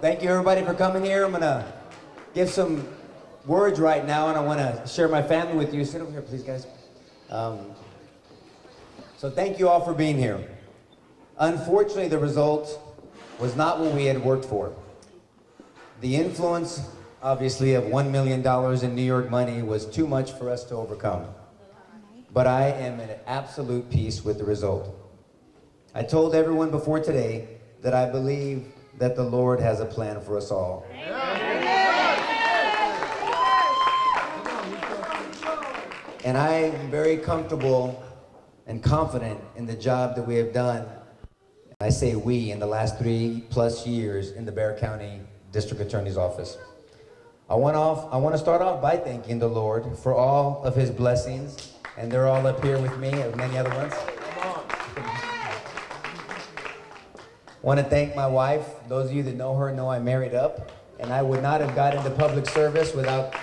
thank you everybody for coming here. I'm gonna give some words right now, and I want to share my family with you. Sit over here, please, guys. So thank you all for being here. Unfortunately, the result was not what we had worked for. The influence, obviously, of $1 million in New York money was too much for us to overcome. But I am at absolute peace with the result. I told everyone before today that I believe that the Lord has a plan for us all. And I am very comfortable and confident in the job that we have done. I say we, in the last 3+ years in the Bexar County District Attorney's Office. I want to start off by thanking the Lord for all of his blessings, and they're all up here with me, and many other ones. I want to thank my wife. Those of you that know her know I married up, and I would not have got into public service without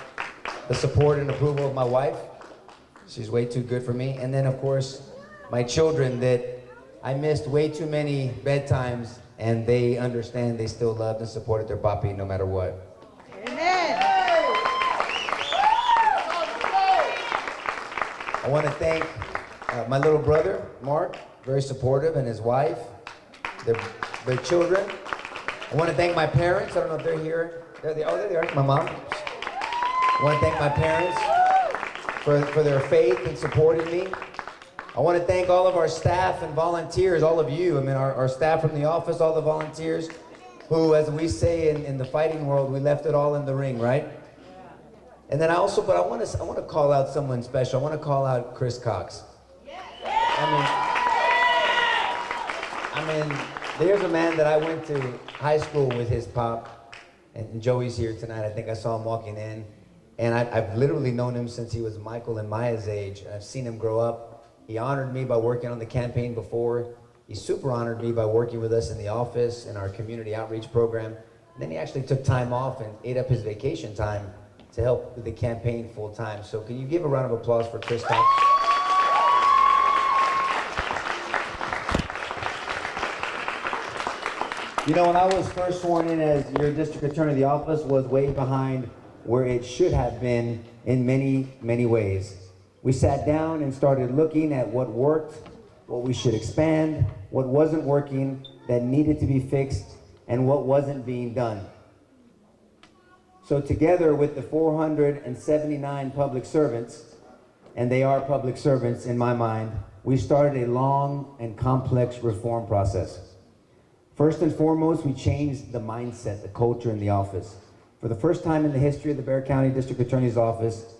the support and approval of my wife. She's way too good for me. And then, of course, my children that I missed way too many bedtimes, and they understand they still loved and supported their papi no matter what. Amen. I want to thank my little brother, Mark, very supportive, and his wife, their children. I want to thank my parents. I don't know if they're here. There they are, my mom. I want to thank my parents for their faith and supporting me. I want to thank all of our staff and volunteers, all of you. I mean, our staff from the office, all the volunteers who, as we say in the fighting world, we left it all in the ring, right? And then I want to call out someone special. I want to call out Chris Cox. I mean, there's a man that I went to high school with his pop, and Joey's here tonight. I think I saw him walking in. And I've literally known him since he was Michael and Maya's age. I've seen him grow up. He honored me by working on the campaign before. He super honored me by working with us in the office in our community outreach program. And then he actually took time off and ate up his vacation time to help with the campaign full time. So can you give a round of applause for Chris Cox? You know, when I was first sworn in as your district attorney, the office was way behind where it should have been in many, many ways. We sat down and started looking at what worked, what we should expand, what wasn't working, that needed to be fixed, and what wasn't being done. So together with the 479 public servants, and they are public servants in my mind, we started a long and complex reform process. First and foremost, we changed the mindset, the culture in the office. For the first time in the history of the Bexar County District Attorney's Office,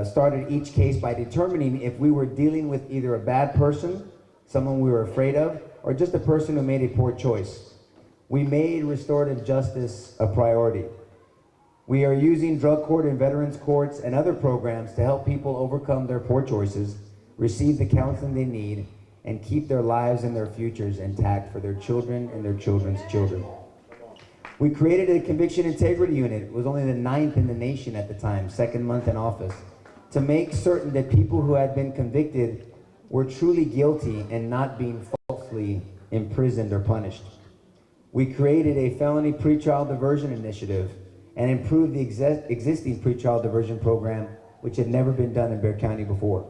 started each case by determining if we were dealing with either a bad person, someone we were afraid of, or just a person who made a poor choice. We made restorative justice a priority. We are using drug court and veterans courts and other programs to help people overcome their poor choices, receive the counseling they need, and keep their lives and their futures intact for their children and their children's children. We created a conviction integrity unit. It was only the 9th in the nation at the time, second month in office, to make certain that people who had been convicted were truly guilty and not being falsely imprisoned or punished. We created a felony pretrial diversion initiative and improved the existing pretrial diversion program, which had never been done in Bexar County before.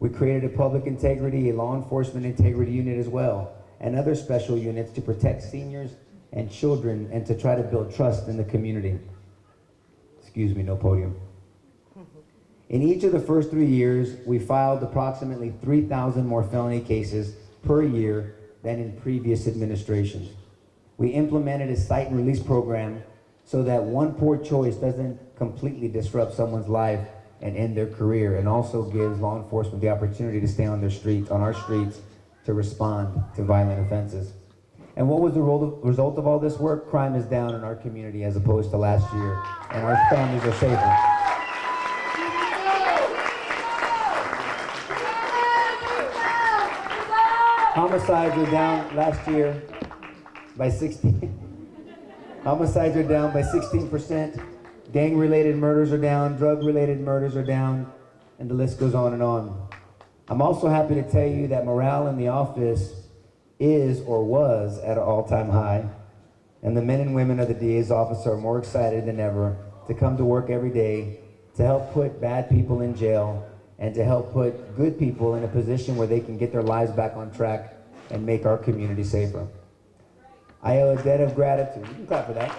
We created a public integrity, a law enforcement integrity unit as well, and other special units to protect seniors and children and to try to build trust in the community. Excuse me, no podium. In each of the first 3 years, we filed approximately 3,000 more felony cases per year than in previous administrations. We implemented a cite and release program so that one poor choice doesn't completely disrupt someone's life and end their career, and also gives law enforcement the opportunity to stay on our streets to respond to violent offenses. And what was the result of all this work? Crime is down in our community as opposed to last year, and our families are safer. Homicides are down last year by 16%. Homicides are down by 16%. Gang-related murders are down, drug-related murders are down, and the list goes on and on. I'm also happy to tell you that morale in the office is or was at an all-time high. and the men and women of the DA's office are more excited than ever to come to work every day to help put bad people in jail and to help put good people in a position where they can get their lives back on track and make our community safer. I owe a debt of gratitude. You can clap for that.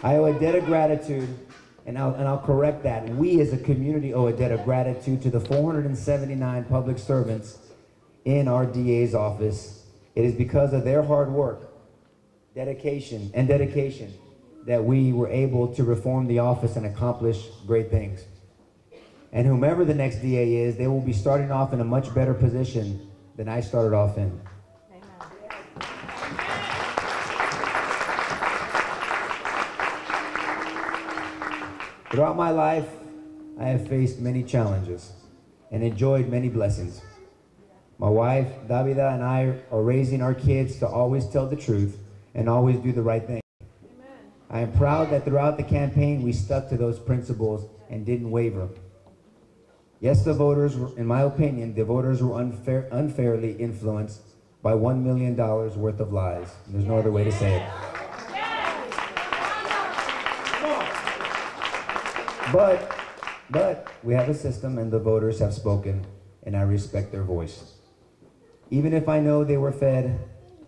I owe a debt of gratitude, and I'll correct that. We as a community owe a debt of gratitude to the 479 public servants in our DA's office. It is because of their hard work, dedication that we were able to reform the office and accomplish great things. And whomever the next DA is, they will be starting off in a much better position than I started off in. Throughout my life, I have faced many challenges and enjoyed many blessings. My wife, Davida, and I are raising our kids to always tell the truth and always do the right thing. Amen. I am proud that throughout the campaign, we stuck to those principles and didn't waver. Yes, the voters, in my opinion, the voters were unfairly influenced by $1 million worth of lies. There's no other way to say it. But we have a system and the voters have spoken, and I respect their voice. Even if I know they were fed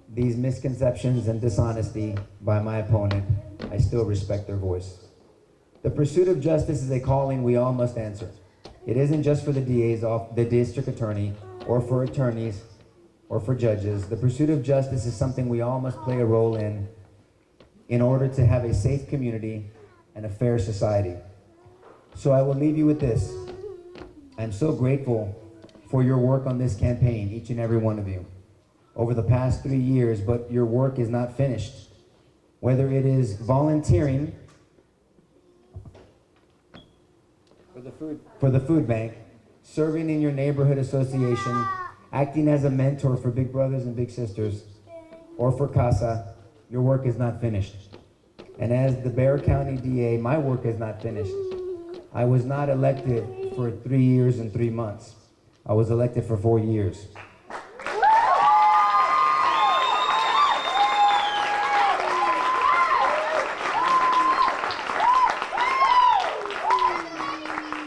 these misconceptions and dishonesty by my opponent, I still respect their voice. The pursuit of justice is a calling we all must answer. It isn't just for the the district attorney, or for attorneys, or for judges. The pursuit of justice is something we all must play a role in order to have a safe community and a fair society. So I will leave you with this. I'm so grateful for your work on this campaign, each and every one of you, over the past 3 years, but your work is not finished. Whether it is volunteering for the food bank, serving in your neighborhood association, acting as a mentor for big brothers and big sisters, or for CASA, your work is not finished. And as the Bexar County DA, my work is not finished. I was not elected for 3 years and 3 months. I was elected for 4 years.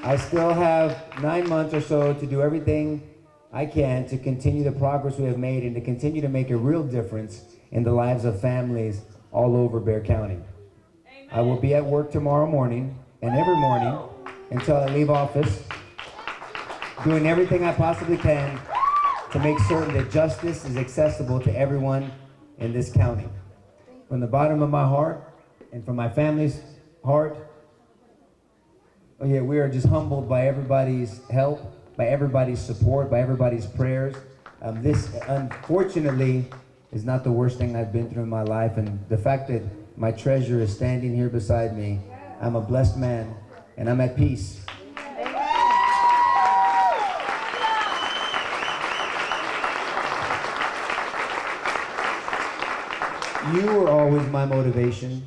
I still have 9 months or so to do everything I can to continue the progress we have made and to continue to make a real difference in the lives of families all over Bexar County. Amen. I will be at work tomorrow morning and every morning until I leave office, doing everything I possibly can to make certain that justice is accessible to everyone in this county. From the bottom of my heart and from my family's heart, we are just humbled by everybody's help, by everybody's support, by everybody's prayers. This, unfortunately, is not the worst thing I've been through in my life, and the fact that my treasurer is standing here beside me, I'm a blessed man, and I'm at peace. You were always my motivation.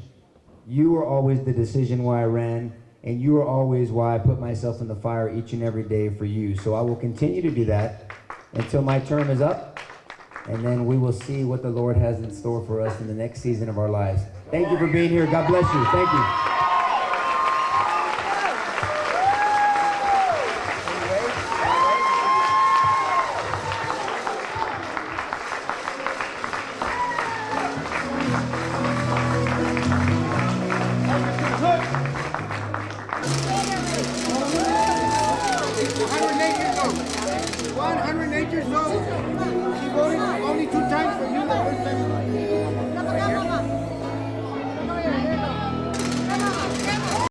You were always the decision why I ran, and you are always why I put myself in the fire each and every day for you. So I will continue to do that until my term is up, and then we will see what the Lord has in store for us in the next season of our lives. Thank you for being here. God bless you. Thank you.